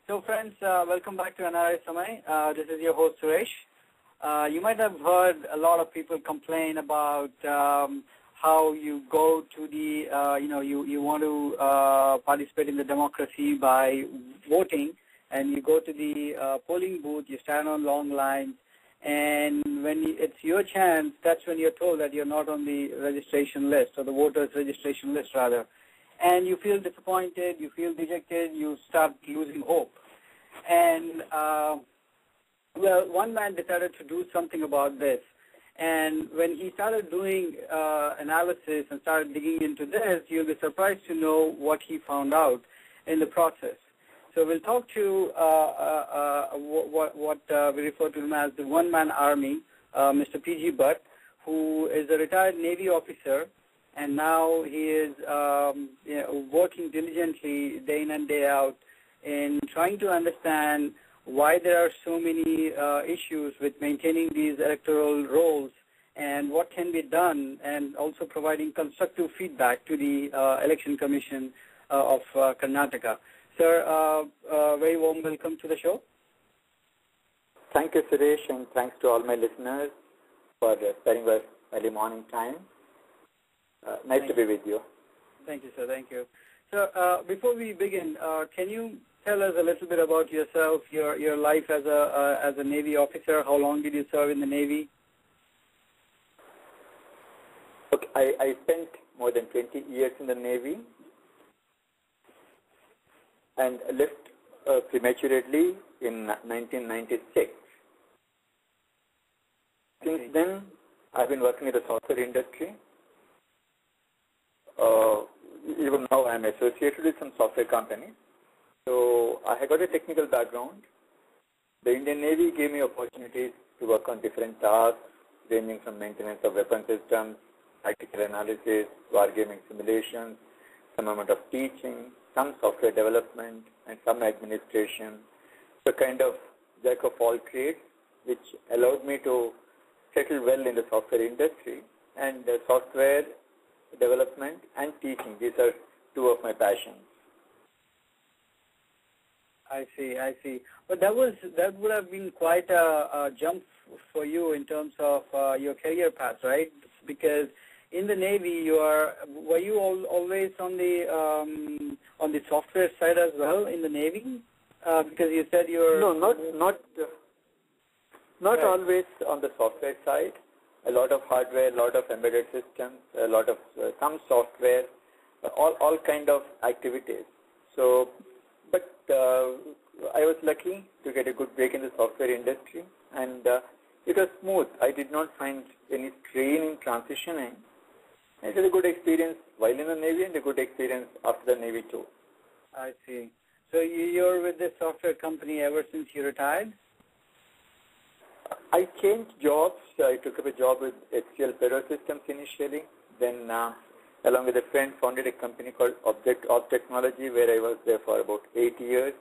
So friends, welcome back to NRI Samay. This is your host Suresh. You might have heard a lot of people complain about how you go to the, you want to participate in the democracy by voting, and you go to the polling booth, you stand on long lines, and when it's your chance, that's when you're told that you're not on the registration list, or the voters registration list rather. And you feel disappointed, you feel dejected, you start losing hope. And, well, one man decided to do something about this. And when he started doing analysis and started digging into this, you'll be surprised to know what he found out in the process. So we'll talk to what we refer to him as the one-man army, Mr. P G Bhatt, who is a retired Navy officer, and now he is working diligently day in and day out in trying to understand why there are so many issues with maintaining these electoral rolls and what can be done, and also providing constructive feedback to the Election Commission of Karnataka. Sir, very warm welcome to the show. Thank you, Suresh, and thanks to all my listeners for sparing us early morning time. Nice to be with you. Thank you, sir. Thank you. So, before we begin, can you tell us a little bit about yourself, your life as a Navy officer? How long did you serve in the Navy? Okay, I spent more than 20 years in the Navy and left prematurely in 1996. Since then, I've been working in the software industry. Even now, I'm associated with some software companies. So I have got a technical background. The Indian Navy gave me opportunities to work on different tasks, ranging from maintenance of weapon systems, tactical analysis, wargaming simulations, some amount of teaching, some software development, and some administration. So kind of jack of all trades, which allowed me to settle well in the software industry. And software development and teaching, these are two of my passions. I see. But that would have been quite a jump for you in terms of your career path, right? Because in the Navy, were you always on the software side as well in the Navy? Because you said you're not right. Always on the software side. A lot of hardware, a lot of embedded systems, a lot of some software, all kind of activities. So, but I was lucky to get a good break in the software industry, and it was smooth. I did not find any strain in transitioning. It was a good experience while in the Navy and a good experience after the Navy too. I see. So you're with this software company ever since you retired? I changed jobs. I took up a job with HCL Payroll Systems initially. Then, along with a friend, founded a company called Object Technology, where I was there for about 8 years.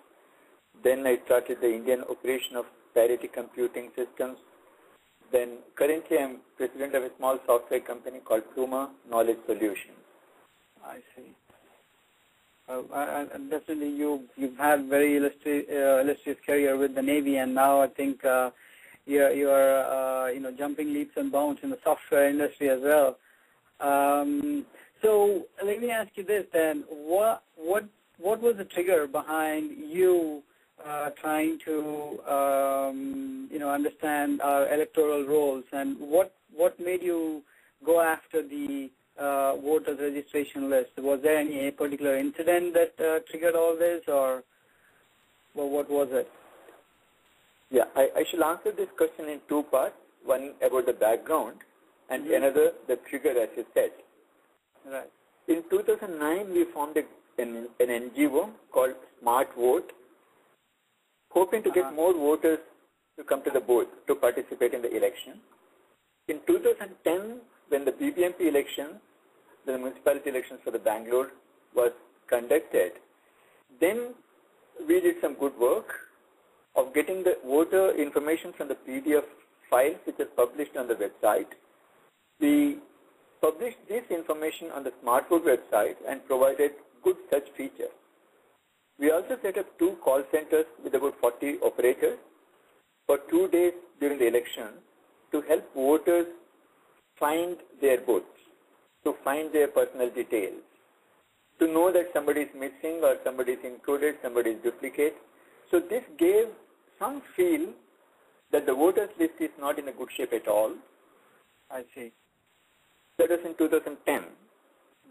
Then I started the Indian operation of Parity Computing Systems. Then currently I'm president of a small software company called Pluma Knowledge Solutions. I see. And definitely you've had very illustrious career with the Navy, and now I think you're jumping leaps and bounds in the software industry as well. So let me ask you this then: what was the trigger behind you trying to understand our electoral roles, and what made you go after the voters registration list? Was there any particular incident that triggered all this, or what was it? Yeah, I shall answer this question in two parts. One about the background, and another the trigger, as you said. Right. In 2009, we formed an NGO called Smart Vote, hoping to get more voters to come to the booth to participate in the election. In 2010, when the BBMP election, the municipality elections for the Bangalore, was conducted, then we did some good work of getting the voter information from the PDF files which is published on the website. We published this information on the Smart Vote website and provided good search features. We also set up 2 call centers with about 40 operators for 2 days during the election to help voters find their votes, to find their personal details, to know that somebody is missing or somebody is included, somebody is duplicate. So this gave some feel that the voters list is not in a good shape at all. I see. That was in 2010.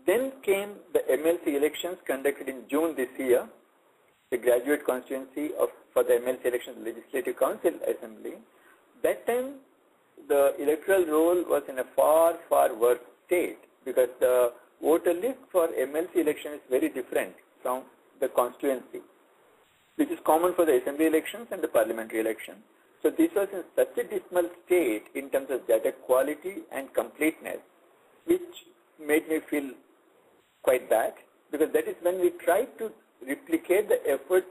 Then came the MLC elections conducted in June this year, the graduate constituency for the MLC elections Legislative Council Assembly. That time, the electoral roll was in a far, far worse state because the voter list for MLC election is very different from the constituency, which is common for the assembly elections and the parliamentary election. So this was in such a dismal state in terms of data quality and completeness, which made me feel quite bad, because that is when we tried to replicate the effort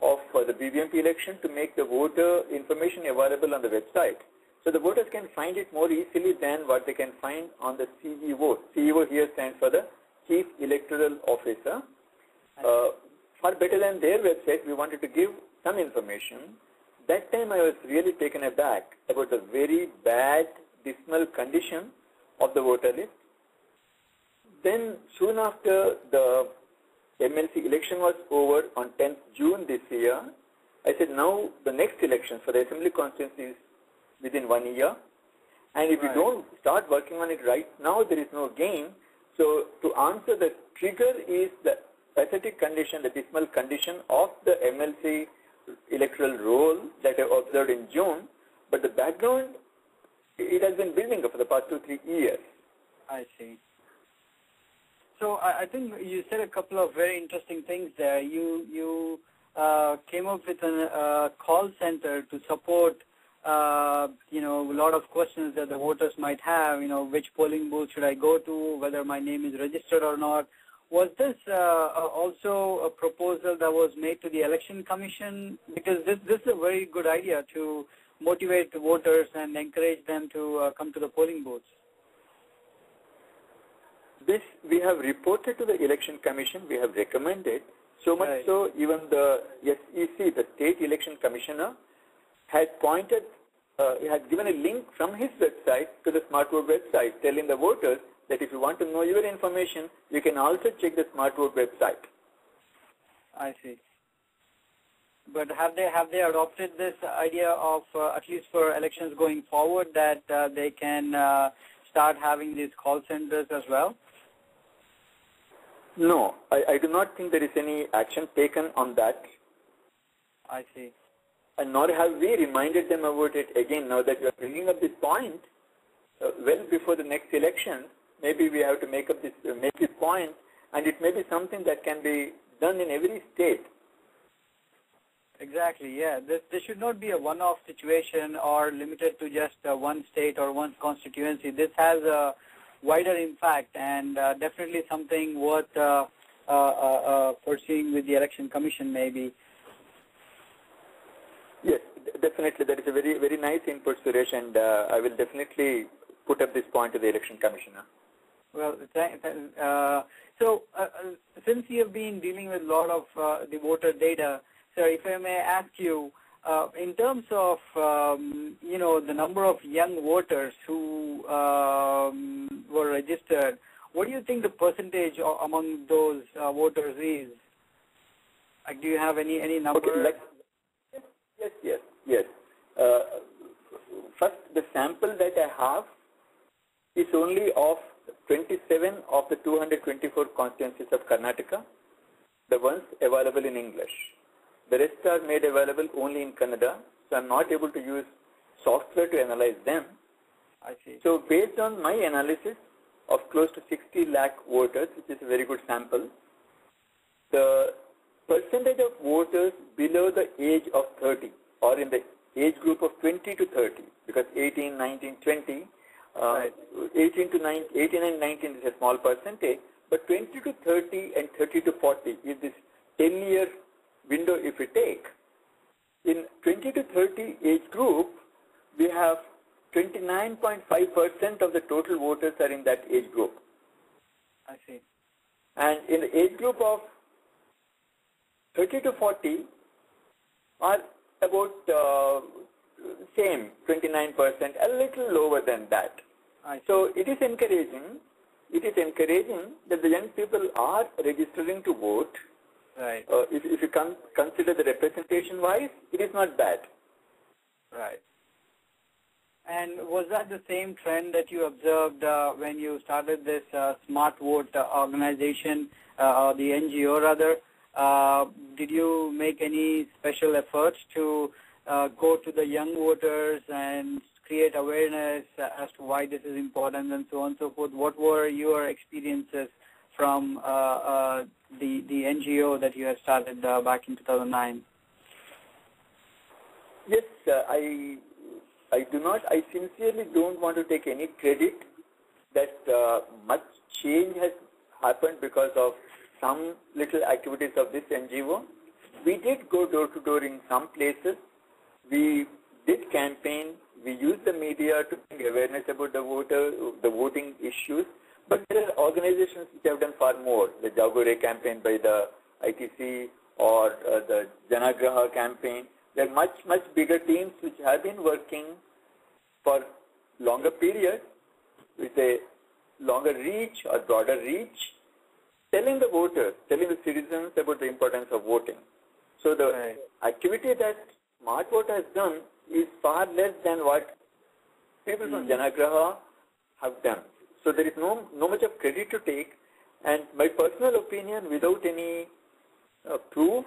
of the BBMP election to make the voter information available on the website. So the voters can find it more easily than what they can find on the CEO. CEO here stands for the Chief Electoral Officer. Far better than their website, we wanted to give some information. That time I was really taken aback about the very bad, dismal condition of the voter list. Then soon after the MLC election was over on 10th June this year, I said now the next election for the assembly constituency is within 1 year, and if we don't start working on it right now, there is no gain. So to answer the trigger is the pathetic condition, the dismal condition of the MLC electoral roll that I observed in June, but the background, it has been building up for the past 2-3 years. I see. So I think you said a couple of very interesting things there. You came up with a call center to support a lot of questions that the voters might have, which polling booth should I go to, whether my name is registered or not. Was this also a proposal that was made to the Election Commission? Because this is a very good idea to motivate the voters and encourage them to come to the polling booths. This we have reported to the Election Commission, we have recommended, so much so even the SEC, the State Election Commissioner, had had given a link from his website to the Smart Vote website, telling the voters that if you want to know your information, you can also check the Smart Vote website. I see. But have they adopted this idea of, at least for elections going forward, that they can start having these call centers as well? No, I do not think there is any action taken on that. I see. And nor have we reminded them about it again. Now that you are bringing up this point, well before the next election, maybe we have to make this point, and it may be something that can be done in every state. Exactly, yeah. This should not be a one-off situation or limited to just one state or one constituency. This has a wider impact and definitely something worth pursuing with the Election Commission maybe. Yes, definitely. That is a very, very nice input, Suresh, and I will definitely put up this point to the Election Commissioner. Well, so since you have been dealing with a lot of the voter data, sir, if I may ask you, in terms of, the number of young voters who were registered, what do you think the percentage among those voters is? Do you have any number? Okay, yes. First, the sample that I have is only of 27 of the 224 constituencies of Karnataka, the ones available in English. The rest are made available only in Kannada, so I'm not able to use software to analyze them. I see. So based on my analysis of close to 60 lakh voters, which is a very good sample, the percentage of voters below the age of 30 or in the age group of 20 to 30, because 18, 19, 20, 18 and 19 is a small percentage, but 20 to 30 and 30 to 40 is this 10-year window if we take. In 20 to 30 age group, we have 29.5% of the total voters are in that age group. I see. And in the age group of 30 to 40 are about same, 29%, a little lower than that. So it is encouraging. It is encouraging that the young people are registering to vote. Right. If you consider the representation-wise, it is not bad. Right. And was that the same trend that you observed when you started this Smart Vote organization, or the NGO rather? Did you make any special efforts to go to the young voters and create awareness as to why this is important and so on and so forth? What were your experiences from the NGO that you had started back in 2009? Yes, I do not. I sincerely don't want to take any credit that much change has happened because of some little activities of this NGO. We did go door to door in some places. We did campaign. We used the media to bring awareness about the voting issues. But there are organizations which have done far more. The Jagore campaign by the ITC or the Janagraha campaign. There are much bigger teams which have been working for longer periods with a longer reach or broader reach, telling the voters, telling the citizens about the importance of voting. So the activity that Smart Vote has done is far less than what people from Janagraha have done. So there is no much of credit to take. And my personal opinion, without any proof,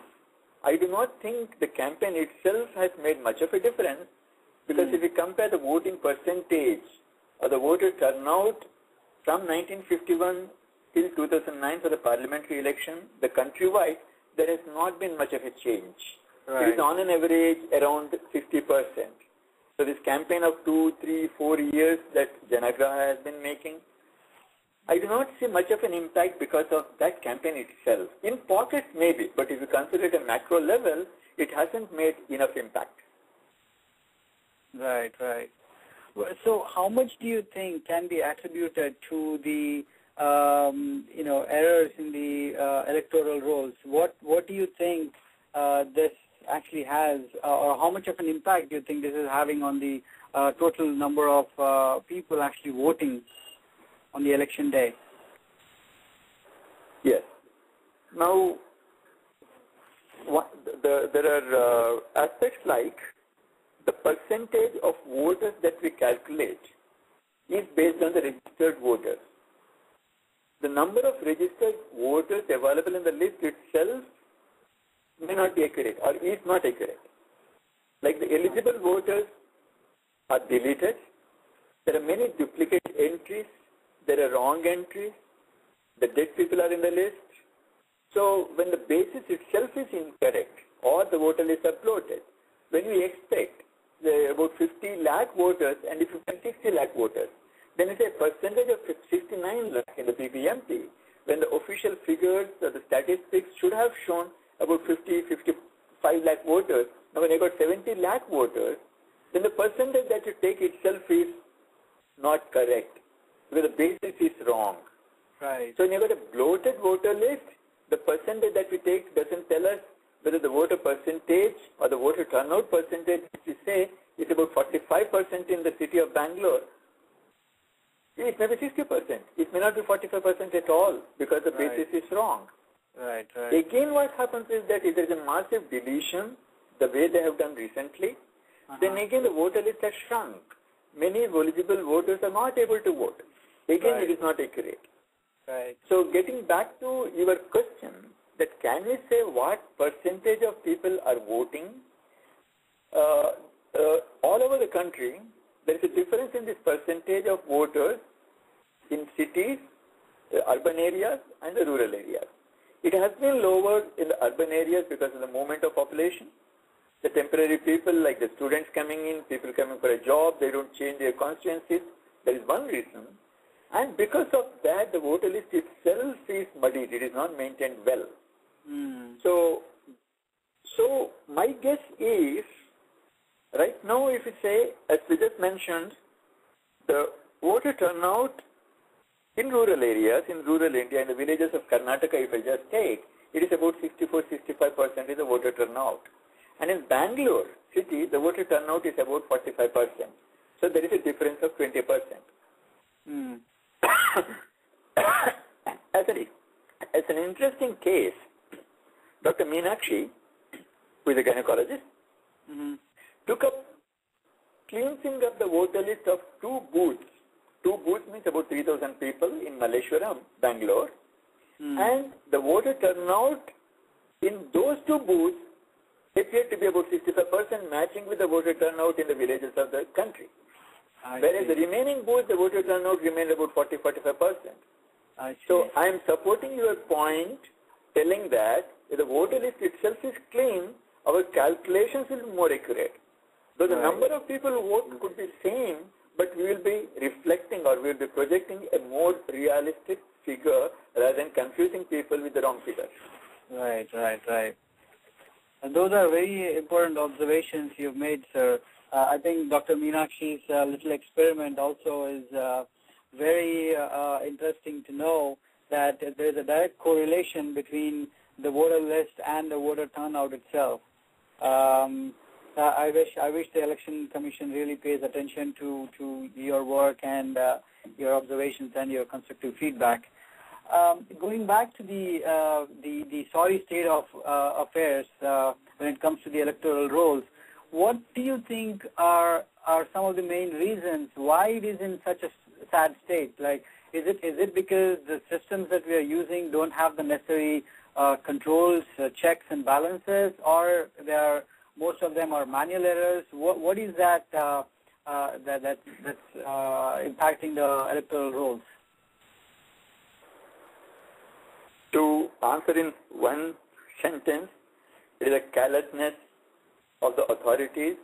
I do not think the campaign itself has made much of a difference, because if you compare the voting percentage or the voter turnout from 1951 till 2009 for the parliamentary election, the countrywide, there has not been much of a change. Right. It is on an average around 50%. So this campaign of 2, 3, 4 years that Janagraha has been making, I do not see much of an impact because of that campaign itself. In pockets maybe, but if you consider it at a macro level, it hasn't made enough impact. Right, right. So how much do you think can be attributed to the errors in the electoral rolls? What do you think this actually has, or how much of an impact do you think this is having on the total number of people actually voting on the election day? Yes. Now, there are aspects like the percentage of voters that we calculate is based on the registered voters. The number of registered voters available in the list itself may not be accurate or is not accurate. Like the eligible voters are deleted. There are many duplicate entries. There are wrong entries. The dead people are in the list. So when the basis itself is incorrect or the voter list are bloated, when we expect about 50 lakh voters and if you can 60 lakh voters, then it's a percentage of 69 lakh in the PPMT, when the official figures or the statistics should have shown about 50, 55 lakh voters. Now when you got 70 lakh voters, then the percentage that you take itself is not correct, because the basis is wrong. Right. So when you got a bloated voter list, the percentage that we take doesn't tell us whether the voter percentage or the voter turnout percentage, which we say is about 45% in the city of Bangalore. It may be 60%. It may not be 45% at all because the basis is wrong. Right, right. Again, what happens is that if there is a massive deletion, the way they have done recently, then again the voter list has shrunk. Many eligible voters are not able to vote. Again, it is not accurate. Right. So getting back to your question, that can we say what percentage of people are voting? All over the country, there is a difference in this percentage of voters in cities, urban areas and the rural areas. It has been lower in the urban areas because of the movement of population. The temporary people, like the students coming in, people coming for a job, they don't change their constituencies. There is one reason. And because of that, the voter list itself is muddied. It is not maintained well. So my guess is, right now if you say, as we just mentioned, the voter turnout in rural areas, in rural India, in the villages of Karnataka, if I just take, it is about 64-65% is the voter turnout. And in Bangalore city, the voter turnout is about 45%. So there is a difference of 20%. Mm. As an interesting case, Dr. Meenakshi, who is a gynecologist, took up cleansing up the voter list of two booths. Two booths means about 3,000 people in Malleshwaram, Bangalore. And the voter turnout in those two booths appeared to be about 65%, matching with the voter turnout in the villages of the country. Whereas the remaining booths, the voter turnout remained about 40-45%. So I am supporting your point, telling that if the voter list itself is clean, our calculations will be more accurate. So the number of people who vote could be same, but we will be reflecting or we will be projecting a more realistic figure rather than confusing people with the wrong figure. Right. And those are very important observations you've made, sir. I think Dr. Meenakshi's little experiment also is very interesting to know that there is a direct correlation between the voter list and the voter turnout itself. I wish the Election Commission really pays attention to your work and your observations and your constructive feedback. Going back to the sorry state of affairs when it comes to the electoral rolls, what do you think are some of the main reasons why it is in such a sad state? Like, is it because the systems that we are using don't have the necessary controls, checks and balances, or most of them are manual errors? What is that that's impacting the electoral rolls? To answer in one sentence, it is a carelessness of the authorities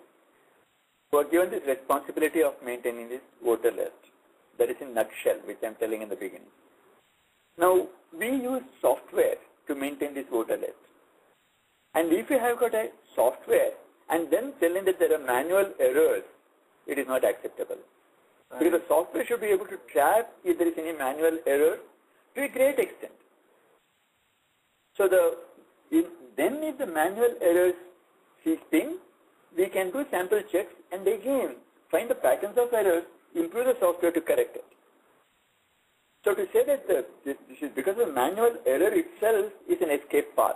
who are given this responsibility of maintaining this voter list. That is in nutshell, which I am telling in the beginning. Now, we use software to maintain this voter list. And if you have got a software and then telling that there are manual errors, it is not acceptable. Right. Because the software should be able to track if there is any manual error to a great extent. So then if the manual errors ceasing, we can do sample checks and again find the patterns of errors, improve the software to correct it. So to say that this is because the manual error itself is an escape path.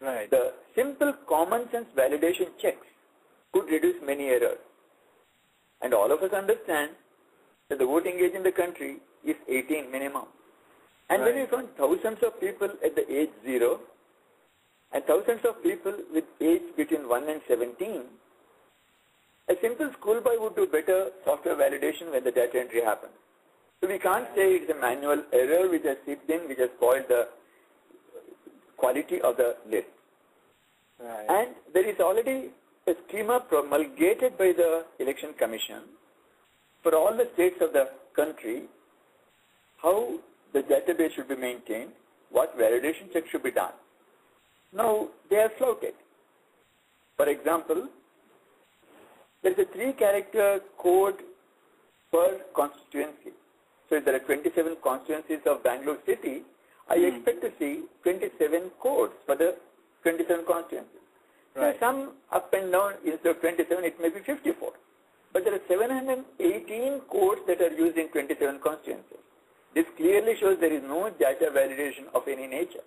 Right. The simple common sense validation checks could reduce many errors. And all of us understand that the voting age in the country is 18 minimum. And when we find thousands of people at the age 0 and thousands of people with age between 1 and 17, a simple schoolboy would do better software validation when the data entry happens. So we can't say it's a manual error which has seeped in, which has spoiled the quality of the list. Right. And there is already a schema promulgated by the Election Commission for all the states of the country, how the database should be maintained, what validation checks should be done. Now, they are flouted. For example, there is a 3-character code per constituency. So if there are 27 constituencies of Bangalore city, I expect to see 27 codes for the 27 constituencies. Right. So some up and down, instead of 27, it may be 54. But there are 718 codes that are used in 27 constituencies. This clearly shows there is no data validation of any nature.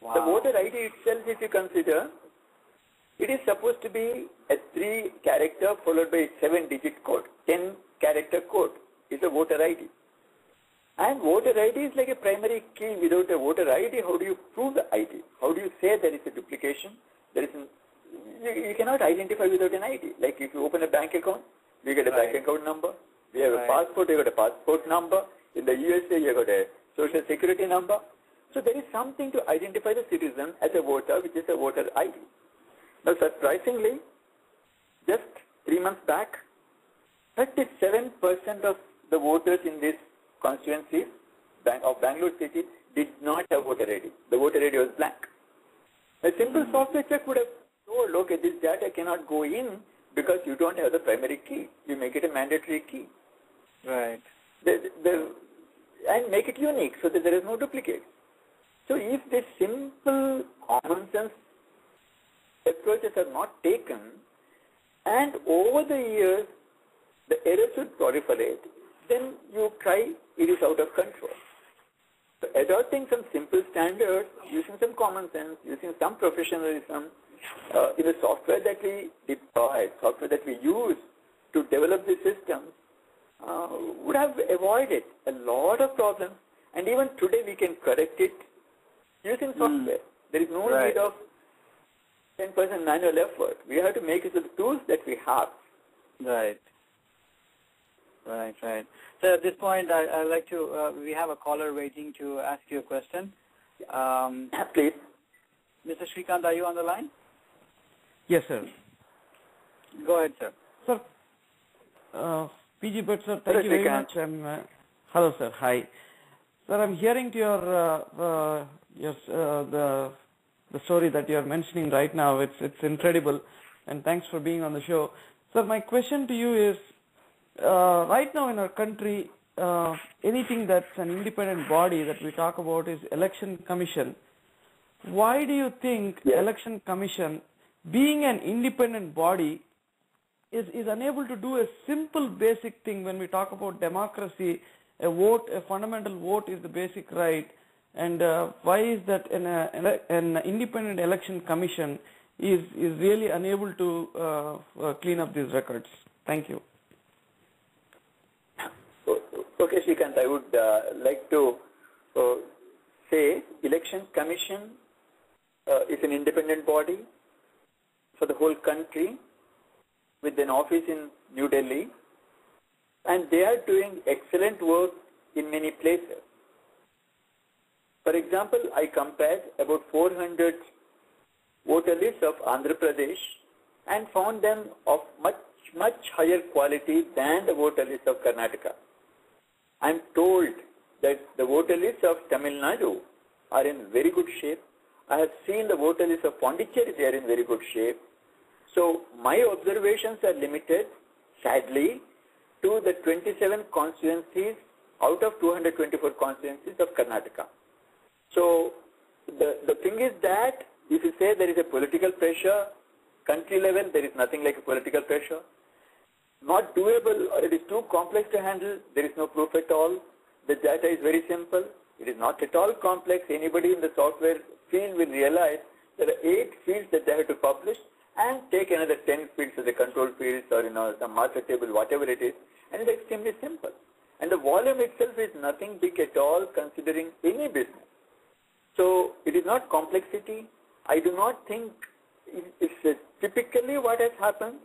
Wow. The voter ID itself, if you consider, it is supposed to be a 3-character followed by a 7-digit code. 10-character code is a voter ID. And voter ID is like a primary key. Without a voter ID, how do you prove the ID? How do you say there is a duplication? You cannot identify without an ID. Like if you open a bank account, you get a bank account number. We have a passport, you get a passport number. In the USA, you got a social security number. So there is something to identify the citizen as a voter, which is a voter ID. Now, surprisingly, just 3 months back, 37% of the voters in this constituency of Bangalore city did not have voter ID. The voter ID was blank. A simple software check would have told, okay, this data cannot go in because you don't have the primary key. You make it a mandatory key. Right. And make it unique so that there is no duplicate. So if these simple common sense approaches are not taken, and over the years the errors would proliferate, then you cry it is out of control. So adopting some simple standards, using some common sense, using some professionalism in the software that we deploy, software that we use to develop the systems, would have avoided a lot of problems. And even today we can correct it using software. There is no need of 10% manual effort. We have to make use of the tools that we have. Right. So at this point, I'd like to, we have a caller waiting to ask you a question. Please. Mr. Shrikant, are you on the line? Yes, sir. Go ahead, sir. Sir, P G Bhatt, sir, thank you very much. Hello, sir. Hi. Sir, I'm hearing to the story that you are mentioning right now. It's incredible, and thanks for being on the show. Sir, my question to you is, right now in our country, anything that's an independent body that we talk about is Election Commission. Why do you think Election Commission, being an independent body, is unable to do a simple basic thing when we talk about democracy? A fundamental vote is the basic right, and why is that an independent election commission is really unable to clean up these records? Thank you. Okay, Shrikant, I would like to say Election Commission is an independent body for the whole country with an office in New Delhi, and they are doing excellent work in many places. For example, I compared about 400 voter lists of Andhra Pradesh and found them of much higher quality than the voter list of Karnataka. I am told that the voter lists of Tamil Nadu are in very good shape. I have seen the voter lists of Pondicherry, they are in very good shape. So my observations are limited, sadly, to the 27 constituencies out of 224 constituencies of Karnataka. So the thing is that if you say there is a political pressure, country level, there is nothing like a political pressure. Not doable, or it is too complex to handle, there is no proof at all. The data is very simple. It is not at all complex. Anybody in the software field will realize there are 8 fields that they have to publish and take another 10 fields as the control fields or some master table, whatever it is, and it's extremely simple. And the volume itself is nothing big at all considering any business. So it is not complexity. I do not think it's typically what has happened.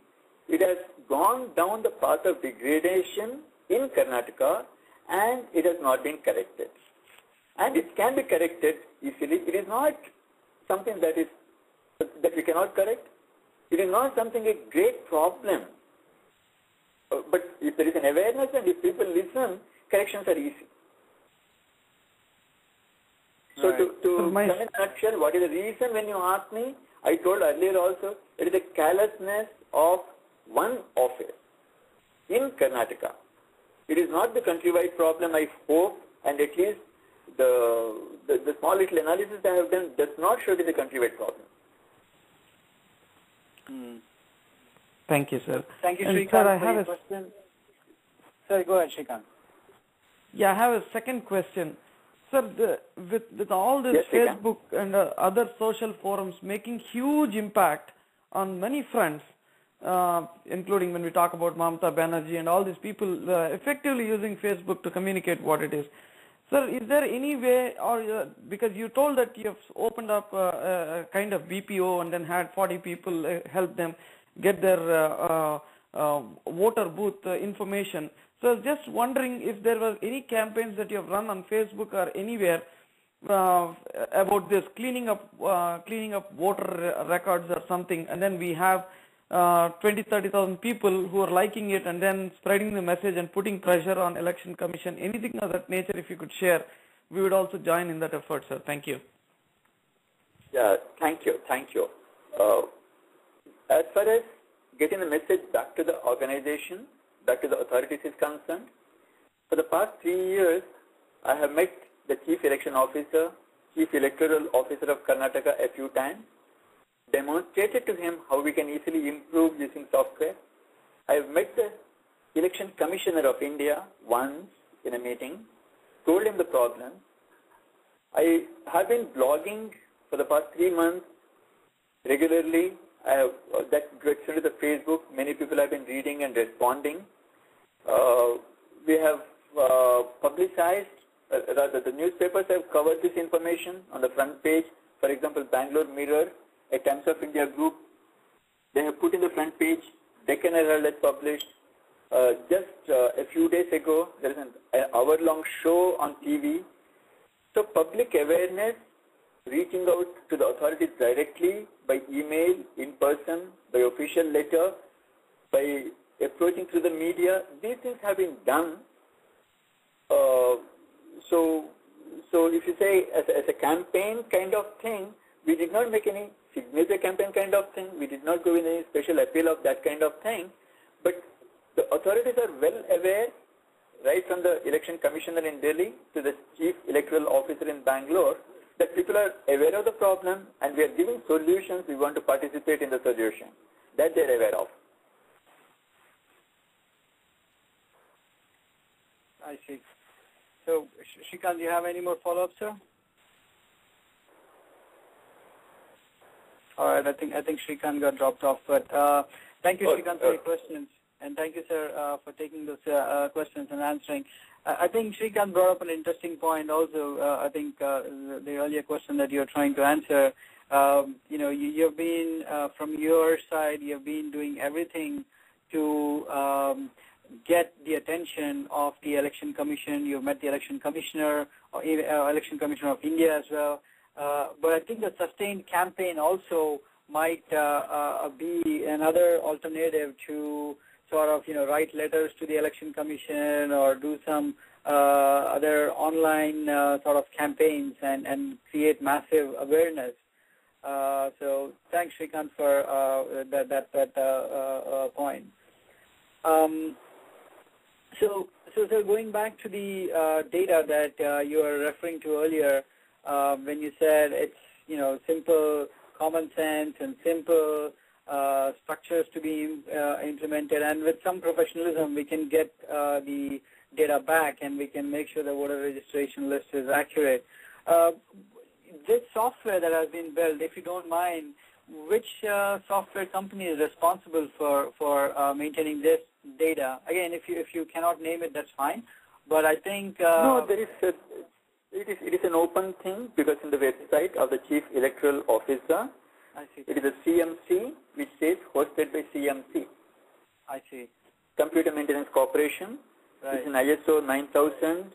It has gone down the path of degradation in Karnataka and it has not been corrected. And it can be corrected easily. It is not something that we cannot correct. It is not something a great problem. But if there is an awareness and if people listen, corrections are easy. So right. to in a nutshell, what is the reason when you ask me? I told earlier also, it is a carelessness of one office in Karnataka. It is not the countrywide problem, I hope, and at least the small little analysis I have done does not show it is a countrywide problem. Thank you, sir. Thank you, and Shrikant, sir, I for have your a question. Sir, go ahead, Shrikant. Yeah, I have a second question. Sir, with all this Facebook and other social forums making huge impact on many fronts, including when we talk about Mamata Banerjee and all these people effectively using Facebook to communicate what it is. Sir, is there any way, or because you told that you have opened up a kind of BPO and then had 40 people help them get their voter booth information. So I was just wondering if there were any campaigns that you have run on Facebook or anywhere about this cleaning up voter records or something, and then we have 20,000-30,000 people who are liking it and then spreading the message and putting pressure on Election Commission. Anything of that nature, if you could share, we would also join in that effort, sir. Thank you. Yeah, thank you. As far as getting the message back to the organization, back to the authorities is concerned, for the past 3 years, I have met the Chief Election Officer Chief Electoral Officer of Karnataka a few times, demonstrated to him how we can easily improve using software. I have met the Election Commissioner of India once in a meeting, told him the problem. I have been blogging for the past 3 months regularly. I have that gets into the Facebook. Many people have been reading and responding. We have publicized, rather the newspapers have covered this information on the front page. For example, Bangalore Mirror, a Times of India group, they have put in the front page. Deccan Herald has published. Just a few days ago, there is an hour-long show on TV. So public awareness, reaching out to the authorities directly by email, in person, by official letter, by approaching through the media, these things have been done. So if you say as a campaign kind of thing, we did not make any signature campaign kind of thing. We did not go with any special appeal of that kind of thing. But the authorities are well aware, right from the Election Commissioner in Delhi to the Chief Electoral Officer in Bangalore, that people are aware of the problem and we are giving solutions. We want to participate in the solution. That they are aware of. I see. So, Shrikant, do you have any more follow-ups, sir? All right, I think Shrikant got dropped off, but thank you, Shrikant, for your questions, and thank you, sir, for taking those questions and answering. I think Shrikant brought up an interesting point also. I think the earlier question that you're trying to answer, you've been, from your side, you've been doing everything to get the attention of the Election Commission. You've met the Election Commissioner, or Election Commissioner of India as well. But I think the sustained campaign also might be another alternative to sort of, write letters to the Election Commission or do some other online sort of campaigns and create massive awareness. So thanks, Shrikant, for that point. So going back to the data that you were referring to earlier, when you said it's simple common sense and simple structures to be implemented, and with some professionalism we can get the data back and we can make sure the voter registration list is accurate. This software that has been built, if you don't mind, which software company is responsible for maintaining this data? Again, if you cannot name it, that's fine. But I think no, there is it is an open thing, because in the website of the Chief Electoral Officer, I see. It is a CMC, which says hosted by CMC. I see. Computer Maintenance Corporation. Right. It's an ISO 9000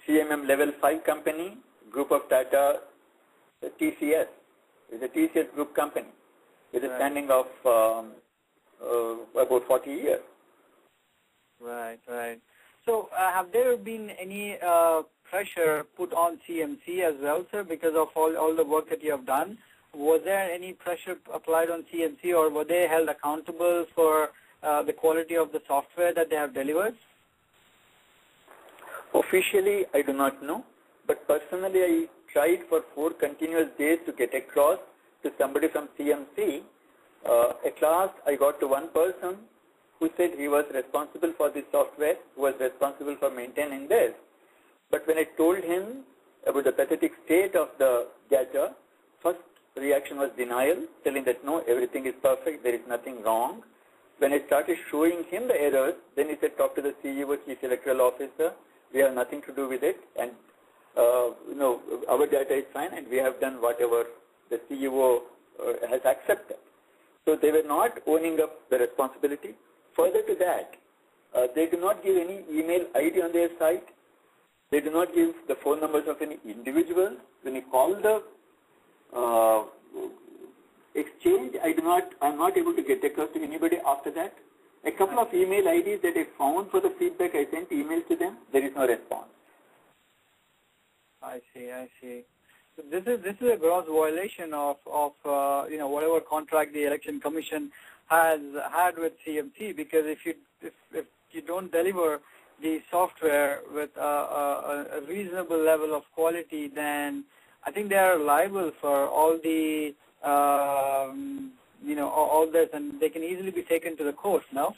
CMM level 5 company, group of Tata, TCS. It's a TCS group company with a standing of about 40 years. Right. So have there been any pressure put on CMC as well, sir, because of all the work that you have done? Was there any pressure applied on CMC, or were they held accountable for the quality of the software that they have delivered? Officially, I do not know, but personally I tried for 4 continuous days to get across to somebody from CMC. At last I got to one person who said he was responsible for this software, who was responsible for maintaining this. But when I told him about the pathetic state of the gadget, first reaction was denial, telling that no, everything is perfect, there is nothing wrong. When I started showing him the errors, then he said, talk to the CEO, Chief Electoral Officer, we have nothing to do with it, and our data is fine, and we have done whatever the CEO has accepted. So they were not owning up the responsibility. Further to that, they do not give any email ID on their site. They do not give the phone numbers of any individual. When you call the exchange, I'm not able to get across to anybody after that. A couple of email IDs that I found for the feedback, I sent emails to them. There is no response. I see. So this is a gross violation of whatever contract the Election Commission has had with CMC, because if you don't deliver the software with a reasonable level of quality, then I think they are liable for all the, all this, and they can easily be taken to the court, no?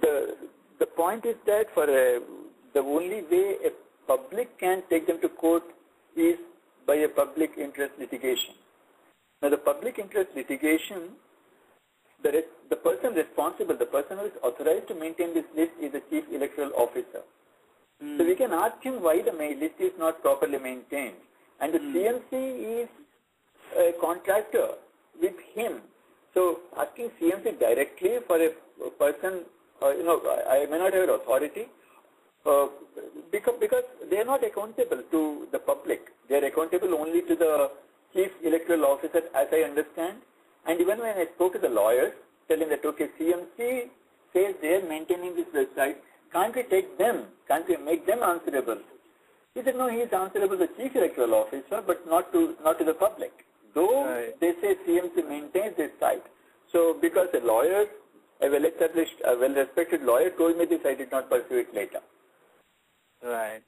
The point is that the only way a public can take them to court is by a public interest litigation. Now, the public interest litigation, the person responsible, the person who is authorized to maintain this list is the chief electoral officer. So we can ask him why the list is not properly maintained. And the CMC is a contractor with him. So asking CMC directly for a person, I may not have authority because they are not accountable to the public. They are accountable only to the chief electoral officer, as I understand. And even when I spoke to the lawyers, telling that, okay, CMC says they are maintaining this website, can't we take them? Can't we make them answerable? He said, no, he is answerable to the chief electoral officer, but not to the public. Though they say CMC maintains this site. So because a lawyer, a well-established, a well-respected lawyer told me this, I did not pursue it later. Right.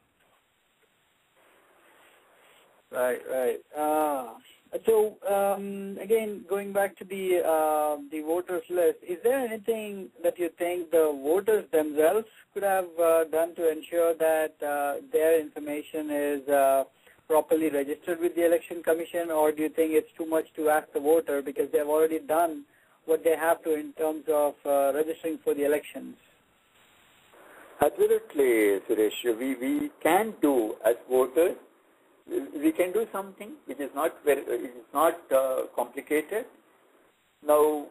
So again, going back to the voters list, is there anything that you think the voters themselves could have done to ensure that their information is properly registered with the Election Commission, or do you think it's too much to ask the voter because they've already done what they have to in terms of registering for the elections? Absolutely, Suresh. We can do as voters. We can do something which is not complicated. Now,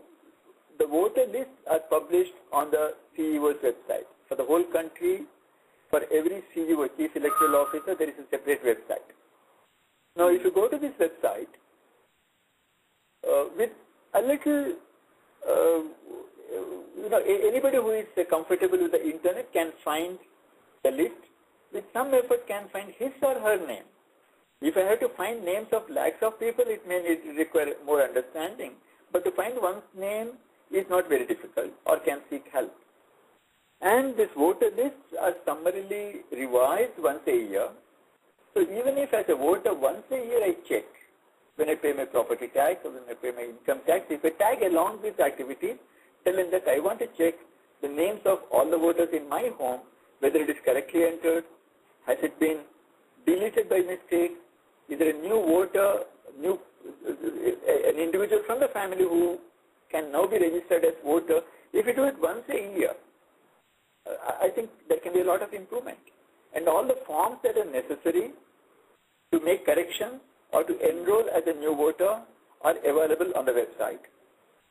the voter lists are published on the CEO's website. For the whole country, for every CEO, Chief Electoral Officer, there is a separate website. Now, if you go to this website, with a little, anybody who is comfortable with the internet can find the list. With some effort, can find his or her name. If I have to find names of lakhs of people, it may require more understanding. But to find one's name is not very difficult, or can seek help. And these voter lists are summarily revised once a year. So even if as a voter once a year I check, when I pay my property tax or when I pay my income tax, if I tag along this activity, tell them that I want to check the names of all the voters in my home, whether it is correctly entered, has it been deleted by mistake, is there a new voter, an individual from the family who can now be registered as voter. If you do it once a year, I think there can be a lot of improvement. And all the forms that are necessary to make corrections or to enroll as a new voter are available on the website.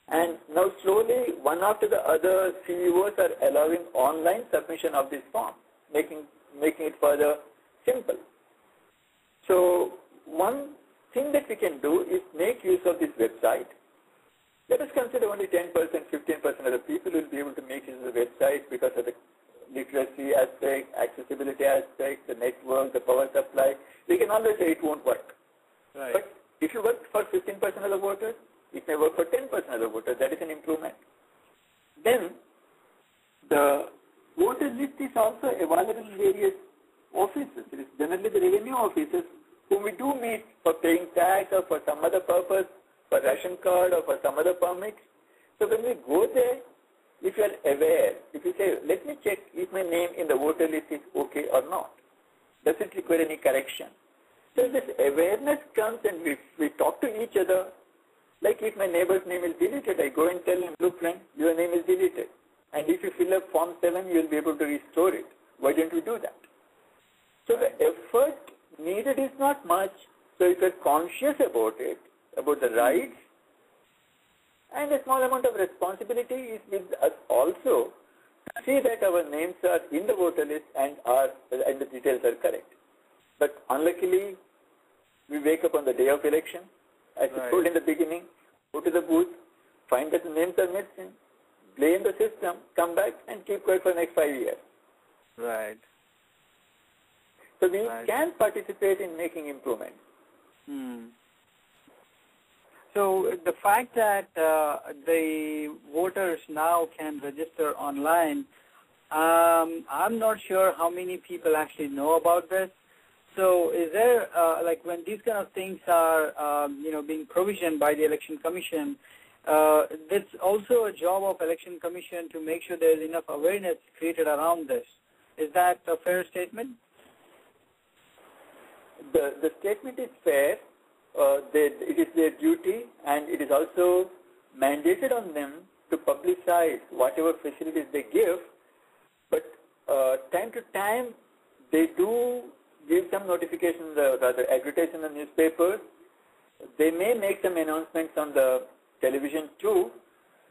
And now slowly, one after the other, CEOs are allowing online submission of this form, making it further simple. So one thing that we can do is make use of this website. Let us consider only 10%, 15% of the people will be able to make use of the website because of the literacy aspect, accessibility aspect, the network, the power supply. We can always say it won't work. Right. But if you work for 15% of the voters, it may work for 10% of the voters. That is an improvement. Then the voter list is also available in various offices. It is generally the revenue offices whom we do meet for paying tax or for some other purpose, for ration card or for some other permit. So when we go there, if you are aware, if you say, let me check if my name in the voter list is okay or not, does it require any correction? So this awareness comes and we talk to each other. Like if my neighbor's name is deleted, I go and tell him, look friend, your name is deleted. And if you fill up Form 7, you will be able to restore it. Why don't we do that? So the effort needed is not much. So if you're conscious about it, about the rights, and a small amount of responsibility is with us also to see that our names are in the voter list and the details are correct. But unluckily, we wake up on the day of election, as I told in the beginning, go to the booth, find that the names are missing, blame the system, come back and keep quiet for the next 5 years. Right. So we can participate in making improvements. So the fact that the voters now can register online, I'm not sure how many people actually know about this. So is there, like when these kind of things are, being provisioned by the Election Commission, it's also a job of Election Commission to make sure there is enough awareness created around this. Is that a fair statement? The statement is fair. It is their duty, and it is also mandated on them to publicize whatever facilities they give. But time to time, they do give some notifications, rather advertise in the newspapers. They may make some announcements on the television too.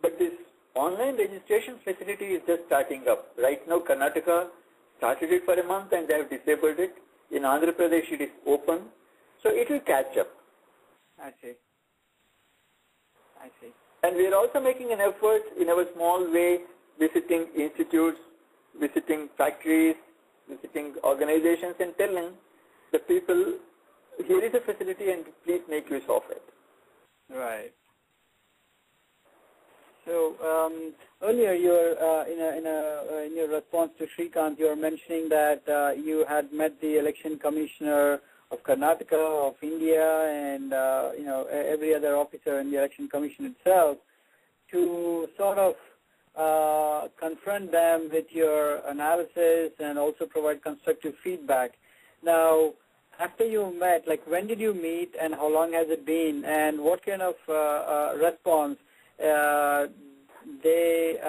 But this online registration facility is just starting up. Right now, Karnataka started it for a month and they have disabled it. In Andhra Pradesh, it is open. So it will catch up. I see. And we are also making an effort in our small way, visiting institutes, visiting factories, visiting organizations and telling the people, here is a facility and please make use of it. Right. So earlier, you were in your response to Shrikant, you were mentioning that you had met the election commissioner of Karnataka, of India, and every other officer in the election commission itself to sort of confront them with your analysis and also provide constructive feedback. Now, after you met, like when did you meet and how long has it been, and what kind of response they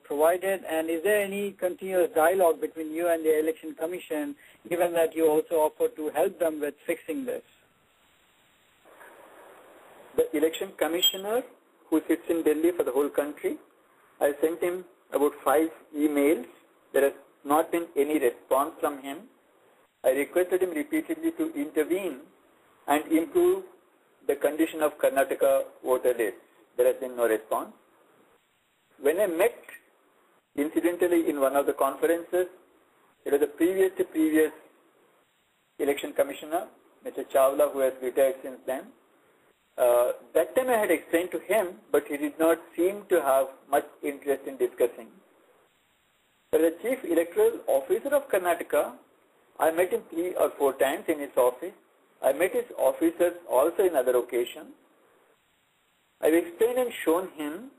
provided, and is there any continuous dialogue between you and the Election Commission, given that you also offered to help them with fixing this? The Election Commissioner, who sits in Delhi for the whole country, I sent him about 5 emails. There has not been any response from him. I requested him repeatedly to intervene and improve the condition of Karnataka voter list. There has been no response. When I met, incidentally, in one of the conferences, it was a previous election commissioner, Mr. Chawla, who has retired since then. That time I had explained to him, but he did not seem to have much interest in discussing. As the Chief Electoral Officer of Karnataka, I met him 3 or 4 times in his office. I met his officers also in other occasions. I've explained and shown him.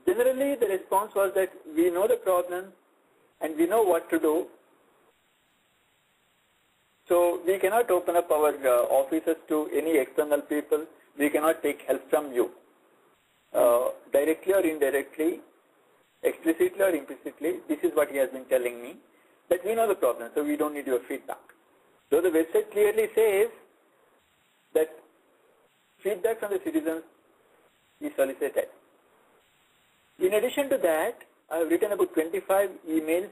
Generally, the response was that we know the problem and we know what to do. So we cannot open up our offices to any external people. We cannot take help from you. Directly or indirectly, explicitly or implicitly, this is what he has been telling me, that we know the problem, so we don't need your feedback. So the website clearly says that feedback from the citizens is solicited. In addition to that, I have written about 25 emails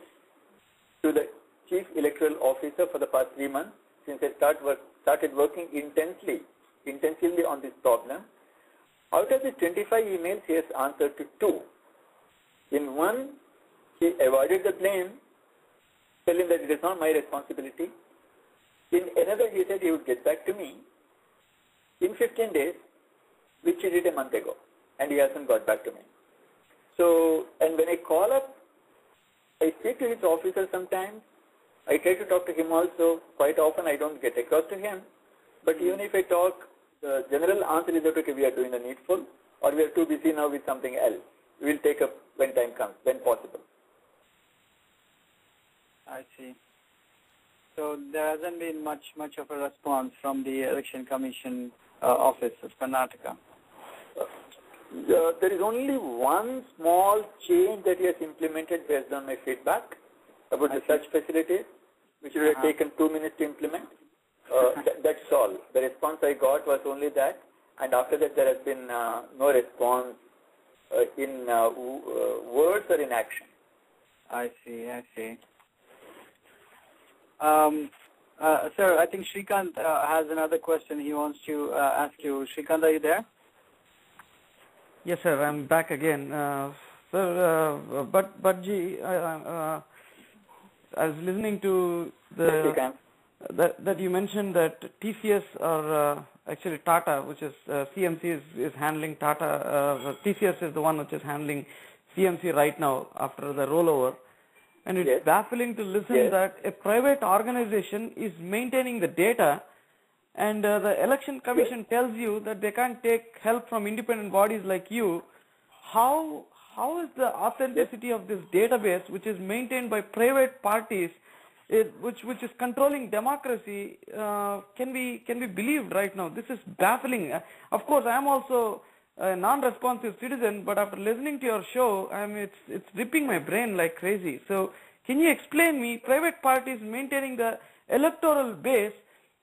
to the Chief Electoral Officer for the past 3 months since I started working intensively on this problem. Out of the 25 emails, he has answered to 2. In one, he avoided the blame, telling that it is not my responsibility. In another, he said he would get back to me in 15 days, which he did a month ago, and he hasn't got back to me. So, and when I call up, I speak to his officer sometimes. I try to talk to him also. Quite often I don't get across to him. But even if I talk, the general answer is that, okay, we are doing the needful, or we are too busy now with something else. We will take up when time comes, when possible. I see. So there hasn't been much of a response from the Election Commission office of Karnataka. There is only one small change that he has implemented based on my feedback about the search facilities, which would have taken 2 minutes to implement. That's all. The response I got was only that, and after that there has been no response in words or in action. I see. Sir, I think Shrikant has another question he wants to ask you. Shrikant, are you there? Yes, sir. I'm back again. Sir, Bhattji, I was listening to that you mentioned that TCS or actually Tata, which is CMC is handling Tata. TCS is the one which is handling CMC right now after the rollover. and it's baffling to listen that a private organization is maintaining the data, and the election commission tells you that they can't take help from independent bodies like you. How is the authenticity of this database, which is maintained by private parties, which is controlling democracy, can be believed right now? This is baffling. Of course, I am also a non-responsive citizen, but after listening to your show, it's ripping my brain like crazy. So, can you explain me private parties maintaining the electoral base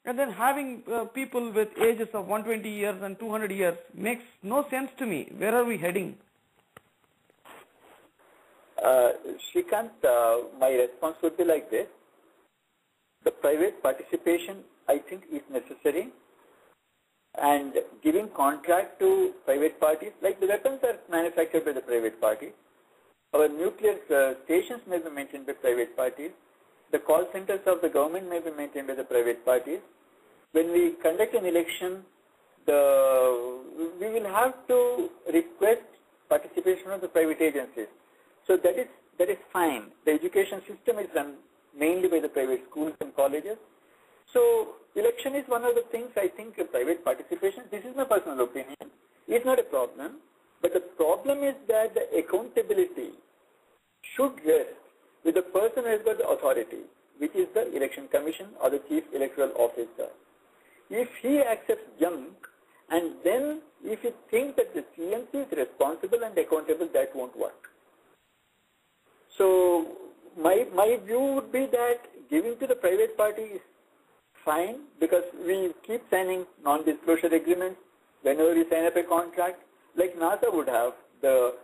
and then having people with ages of 120 years and 200 years makes no sense to me. Where are we heading? Shrikant, my response would be like this. The private participation, I think, is necessary, and giving contract to private parties, like the weapons are manufactured by the private parties. Our nuclear stations may be maintained by private parties. The call centers of the government may be maintained by the private parties. When we conduct an election, we will have to request participation of the private agencies. So that is fine. The education system is run mainly by the private schools and colleges. So election is one of the things I think private participation, this is my personal opinion, is not a problem. But the problem is that the accountability should rest with the person who has got the authority, which is the election commission or the chief electoral officer. If he accepts junk, and then if he thinks that the CMC is responsible and accountable, that won't work. So my view would be that giving to the private party is fine, because we keep signing non-disclosure agreements whenever we sign up a contract, like NASA would have, the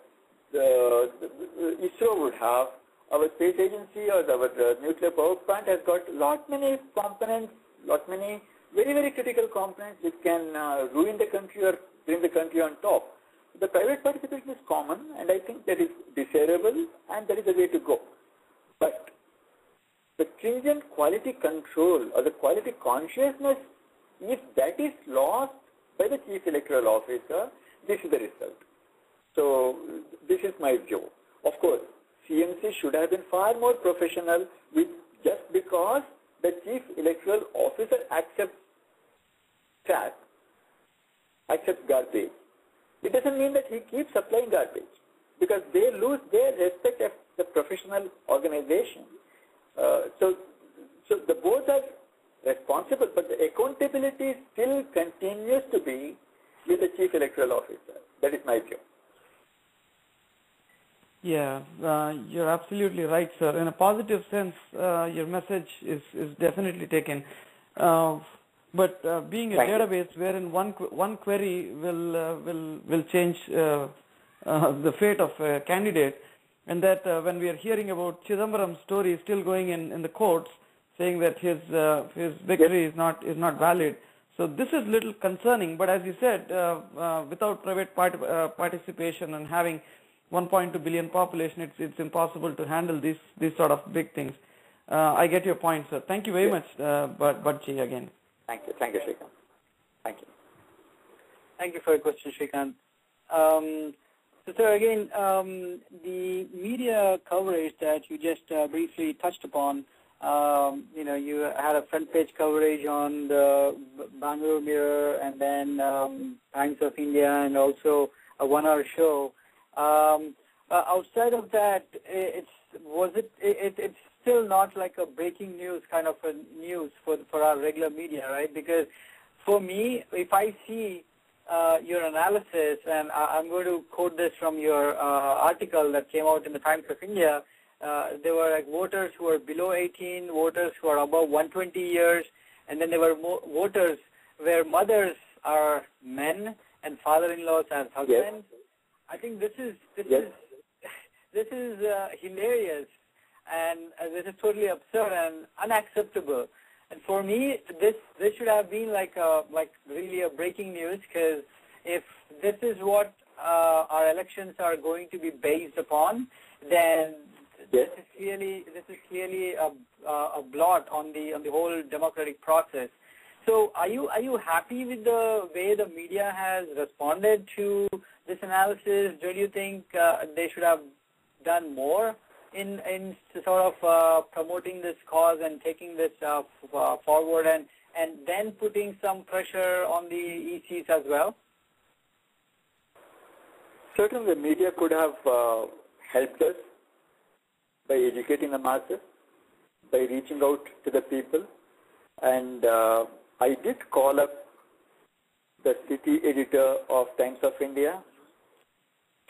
ISRO would have, our space agency or our nuclear power plant has got lot many components, lot many very, very critical components which can ruin the country or bring the country on top. The private participation is common, and I think that is desirable, and that is the way to go. But the stringent quality control or the quality consciousness, if that is lost by the chief electoral officer, this is the result. So this is my view. Of course, CMC should have been far more professional with just because the chief electoral officer accepts trash, accepts garbage. It doesn't mean that he keeps supplying garbage, because they lose their respect as the professional organization. So the boards are responsible, but the accountability still continues to be with the chief electoral officer. That is my view. Yeah, you're absolutely right, sir. In a positive sense, your message is definitely taken. But being a database wherein one query will change the fate of a candidate, and that when we are hearing about Chidambaram's story still going in the courts, saying that his victory is not valid. So this is little concerning. But as you said, without private participation and having 1.2 billion population, it's impossible to handle these sort of big things. I get your point, sir. Thank you very much, Bhattji, again. Thank you, Shrikant. Thank you. Thank you for your question, Shrikant. So, sir, again, the media coverage that you just briefly touched upon, you had a front page coverage on the Bangalore Mirror, and then Times of India, and also a 1-hour show. Outside of that, it's still not like a breaking news kind of a news for our regular media, right? Because for me, if I see your analysis, and I'm going to quote this from your article that came out in the Times of India, there were like voters who were below 18, voters who are above 120 years, and then there were voters where mothers are men and father-in-laws as husbands. Yes. I think this is hilarious, and this is totally absurd and unacceptable. And for me, this should have been like really a breaking news, because if this is what our elections are going to be based upon, then this is clearly a blot on the whole democratic process. So are you happy with the way the media has responded to this analysis? Do you think they should have done more in sort of promoting this cause and taking this forward and then putting some pressure on the ECs as well? Certainly the media could have helped us by educating the masses, by reaching out to the people. And I did call up the city editor of Times of India,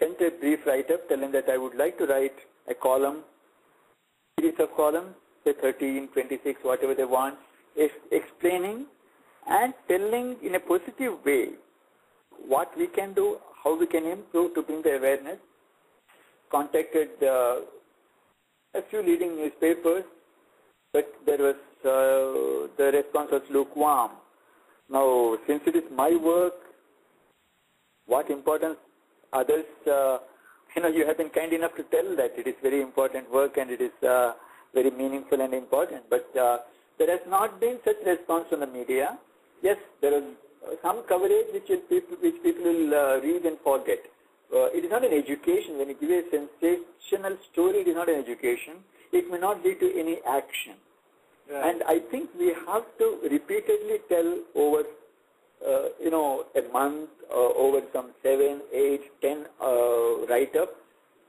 sent a brief write-up telling that I would like to write a column, series of columns, say 13, 26, whatever they want, explaining and telling in a positive way what we can do, how we can improve to bring the awareness. Contacted a few leading newspapers, but there was the response was lukewarm. Now, since it is my work, what importance others, you have been kind enough to tell that it is very important work and it is very meaningful and important. But there has not been such response from the media. Yes, there is some coverage which people will read and forget. It is not an education. When you give a sensational story, it is not an education. It may not lead to any action. Right. And I think we have to repeatedly tell over, a month, over some 7, 8, 10 write-up,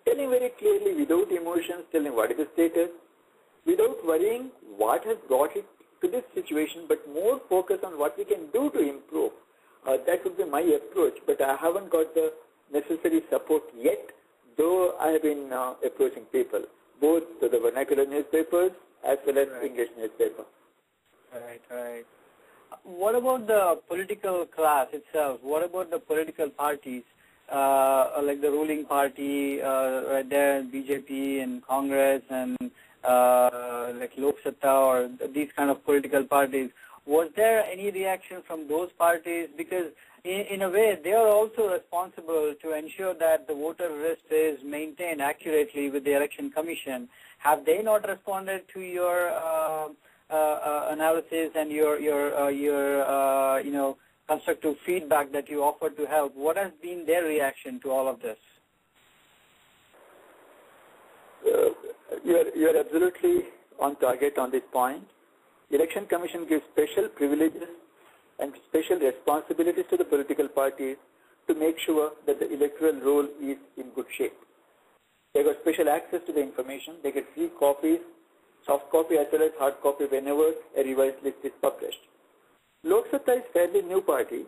telling very clearly without emotions, telling what is the status, without worrying what has brought it to this situation, but more focus on what we can do to improve. That would be my approach, but I haven't got the necessary support yet, though I have been approaching people, both to the vernacular newspapers as well as English newspaper. Right. What about the political class itself? What about the political parties, like the ruling party right there, BJP and Congress and like Lok Satta or these kind of political parties? Was there any reaction from those parties? Because in a way, they are also responsible to ensure that the voter list is maintained accurately with the Election Commission. Have they not responded to your analysis and your constructive feedback that you offered to help? What has been their reaction to all of this? You are absolutely on target on this point. Election Commission gives special privileges and special responsibilities to the political parties to make sure that the electoral roll is in good shape. They got special access to the information. They get free copies, soft copy as well as hard copy whenever a revised list is published. Lok Satta is fairly new party,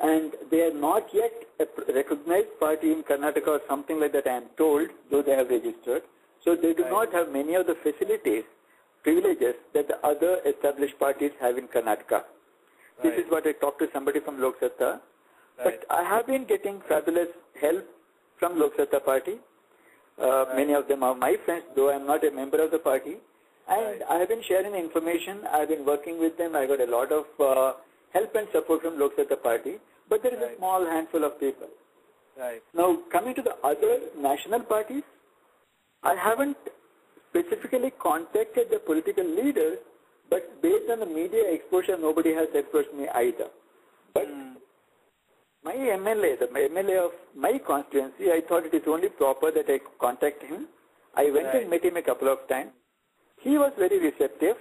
and they are not yet a recognized party in Karnataka or something like that, I am told, though they have registered. So they do not have many of the facilities, privileges that the other established parties have in Karnataka. This is what I talked to somebody from Lok Satta. But I have been getting fabulous help from Lok Satta party. Many of them are my friends, though I am not a member of the party. And I have been sharing information. I have been working with them. I got a lot of help and support from Lok Satta party. But there is a small handful of people. Now, coming to the other national parties, I haven't specifically contacted the political leaders, but based on the media exposure, nobody has approached me either. But my MLA, the MLA of my constituency, I thought it is only proper that I contact him. I went and met him a couple of times. He was very receptive,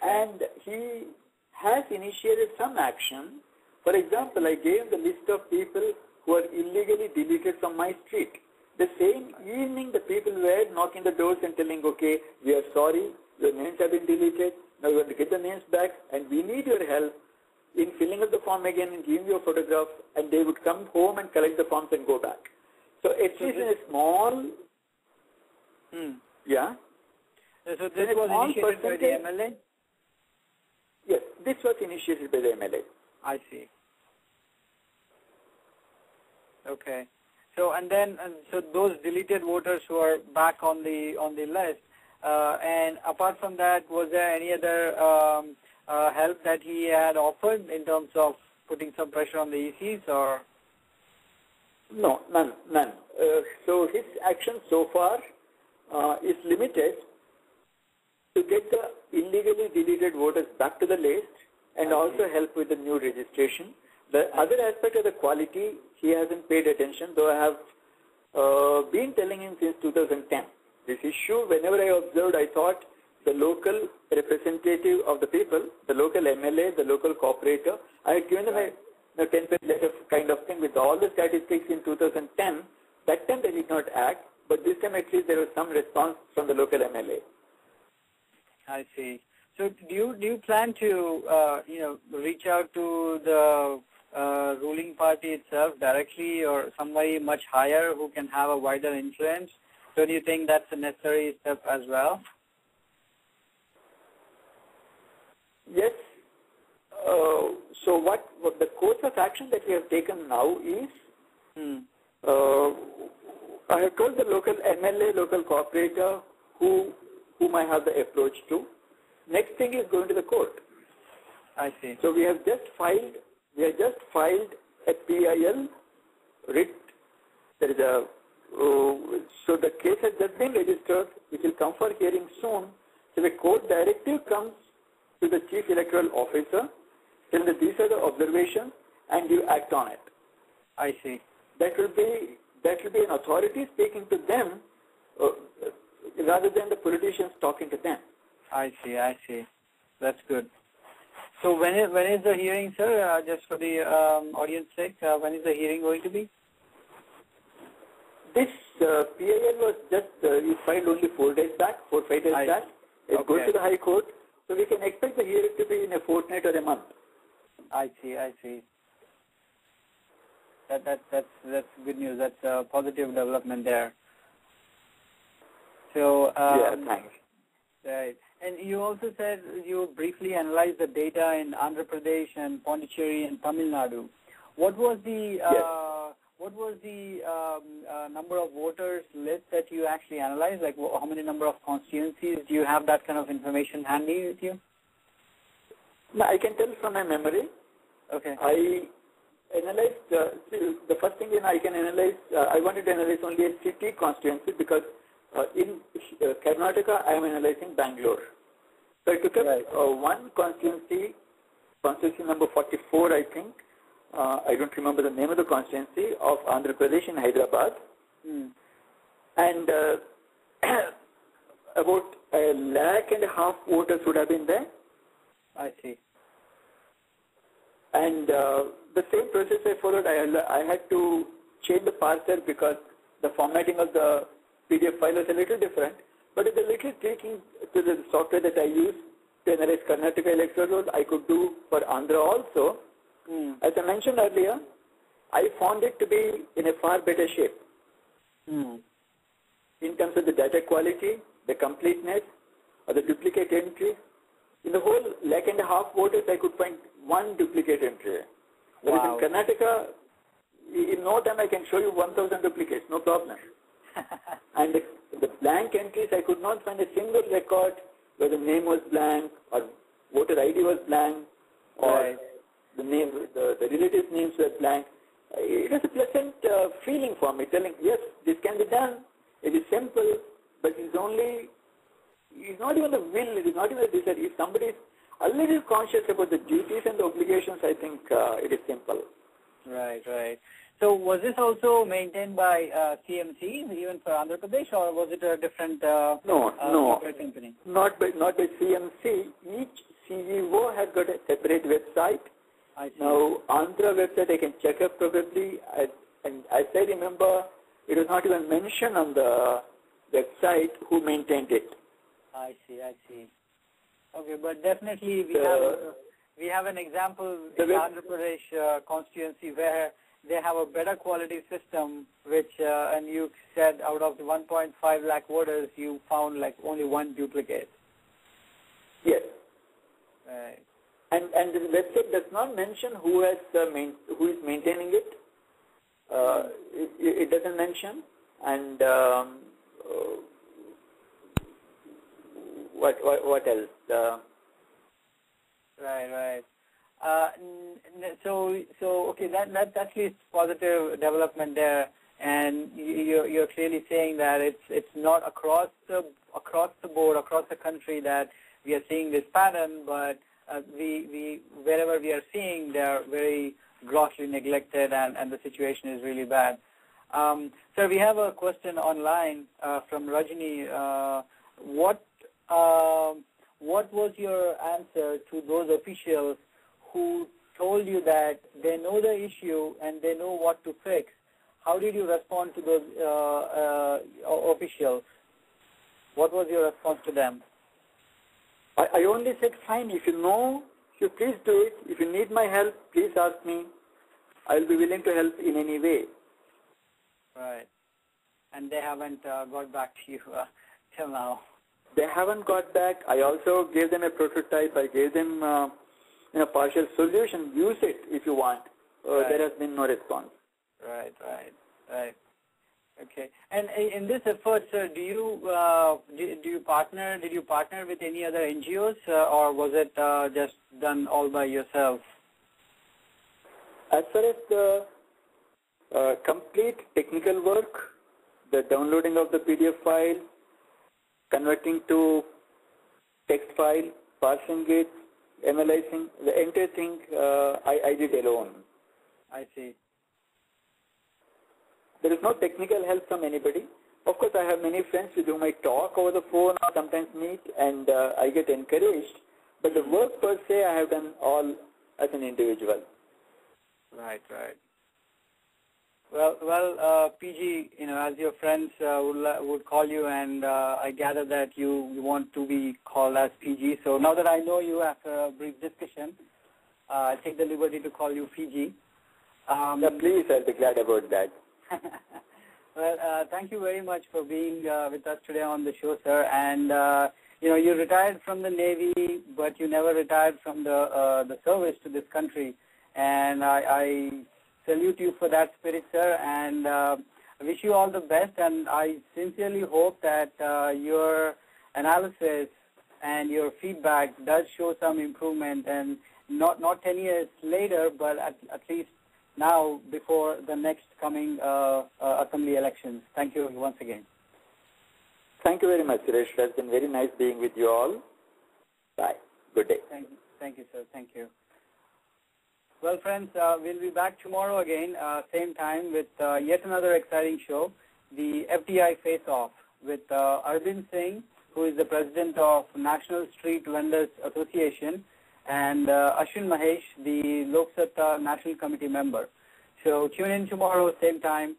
and he has initiated some action. For example, I gave him the list of people who are illegally deleted from my street. The same evening, the people were knocking the doors and telling, okay, we are sorry, your names have been deleted, now we have to get the names back, and we need your help in filling up the form again and giving you a photograph, and they would come home and collect the forms and go back. So at least in a small, So this was initiated by the MLA? Yes, this was initiated by the MLA. I see. Okay. So and then so those deleted voters who are back on the list, and apart from that, was there any other help that he had offered in terms of putting some pressure on the ECs, or? No, none. So his action so far is limited to get the illegally deleted voters back to the list and also help with the new registration. The other aspect of the quality, he hasn't paid attention, though I have been telling him since 2010. this issue, whenever I observed, I thought the local representative of the people, the local MLA, the local cooperator, I had given them a 10-page letter kind of thing with all the statistics in 2010. That time they did not act, but this time at least there was some response from the local MLA. I see. So do you plan to reach out to the ruling party itself directly, or somebody much higher who can have a wider influence? So do you think that's a necessary step as well? Yes. So what the course of action that we have taken now is, I have told the local MLA, local cooperator whom I have the approach to. Next thing is going to the court. I see. So we have just filed a PIL writ. There is a so the case has just been registered. It will come for hearing soon. So the court directive comes to the chief electoral officer. Then these are the observations, and you act on it. I see. That will be an authority speaking to them, rather than the politicians talking to them. I see. That's good. So when is the hearing, sir? Just for the audience sake, when is the hearing going to be? This PIL was just we filed only 5 days back. It goes to the High Court, so we can expect the hearing to be in a fortnight or a month. I see. That's good news. That's a positive development there. So yeah, thanks. Right. And you also said you briefly analyzed the data in Andhra Pradesh and Pondicherry and Tamil Nadu. What was the number of voters list that you actually analyzed? Like how many number of constituencies? Do you have that kind of information handy with you? No, I can tell from my memory. Okay. I analyzed the first thing I can analyze. I wanted to analyze only a city constituency because in Karnataka I am analyzing Bangalore. So I took up one constituency number 44, I think. I don't remember the name of the constituency of Andhra Pradesh in Hyderabad. And about 1.5 lakh voters would have been there. I see. And the same process I followed. I had to change the parser because the formatting of the PDF file was a little different. But with a little tweaking to the software that I use to analyze Karnataka electoral, I could do for Andhra also. As I mentioned earlier, I found it to be in a far better shape in terms of the data quality, the completeness, or the duplicate entry. In the whole 1.5 lakh voters, I could find one duplicate entry. Wow. Whereas in Karnataka, in no time I can show you 1,000 duplicates, no problem. And the blank entries, I could not find a single record where the name was blank or voter ID was blank or the name, the relatives' names were blank. It was a pleasant feeling for me, telling, yes, this can be done. It is simple, but it's not even the will, it is not even the desire. If somebody is a little conscious about the duties and the obligations, I think it is simple. Right. So was this also maintained by CMC, even for Andhra Pradesh, or was it a different company? Not by CMC. Each CEO has got a separate website. I see. Now, Andhra website I can check up probably, and as I remember, it was not even mentioned on the website who maintained it. I see. Okay, but definitely we have an example in Andhra Pradesh constituency where they have a better quality system, which and you said out of the 1.5 lakh voters, you found like only one duplicate. Yes. Right. And the website does not mention who is maintaining it. It doesn't mention. And what else? Right. So okay, that's at least positive development there, and you're clearly saying that it's not across the board, across the country that we are seeing this pattern, but we wherever we are seeing, they are very grossly neglected, and the situation is really bad. Sir, we have a question online from Rajini. What was your answer to those officials who told you that they know the issue and they know what to fix? How did you respond to those officials? What was your response to them? I only said, fine, if you know, you please do it. If you need my help, please ask me. I'll be willing to help in any way. Right. And they haven't got back to you till now. They haven't got back. I also gave them a prototype. I gave them a partial solution. Use it if you want. Right. There has been no response. Right. Okay. And in this effort, sir, do you partner? Did you partner with any other NGOs, or was it just done all by yourself? As far as the complete technical work, the downloading of the PDF file, converting to text file, parsing it, analyzing, the entire thing I did alone. I see. There is no technical help from anybody. Of course, I have many friends with whom I talk over the phone or sometimes meet, and I get encouraged. But the work per se, I have done all as an individual. Right. Well, PG, as your friends would call you, and I gather that you want to be called as PG. So now that I know you after a brief discussion, I take the liberty to call you PG. Please, I'll be glad about that. Well, thank you very much for being with us today on the show, sir. And you retired from the Navy, but you never retired from the service to this country. And I salute you for that spirit, sir. And I wish you all the best. And I sincerely hope that your analysis and your feedback does show some improvement, and not 10 years later, but at least now before the next coming assembly elections. Thank you once again. Thank you very much, Suresh. It has been very nice being with you all. Bye. Good day. Thank you, sir. Thank you. Well, friends, we'll be back tomorrow again, same time, with yet another exciting show, the FDI Face-Off, with Arvind Singh, who is the president of National Street Vendors Association, and Ashwin Mahesh, the Lok Satta National Committee member. So tune in tomorrow, same time,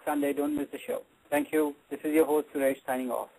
Sunday. Don't miss the show. Thank you. This is your host, Suresh, signing off.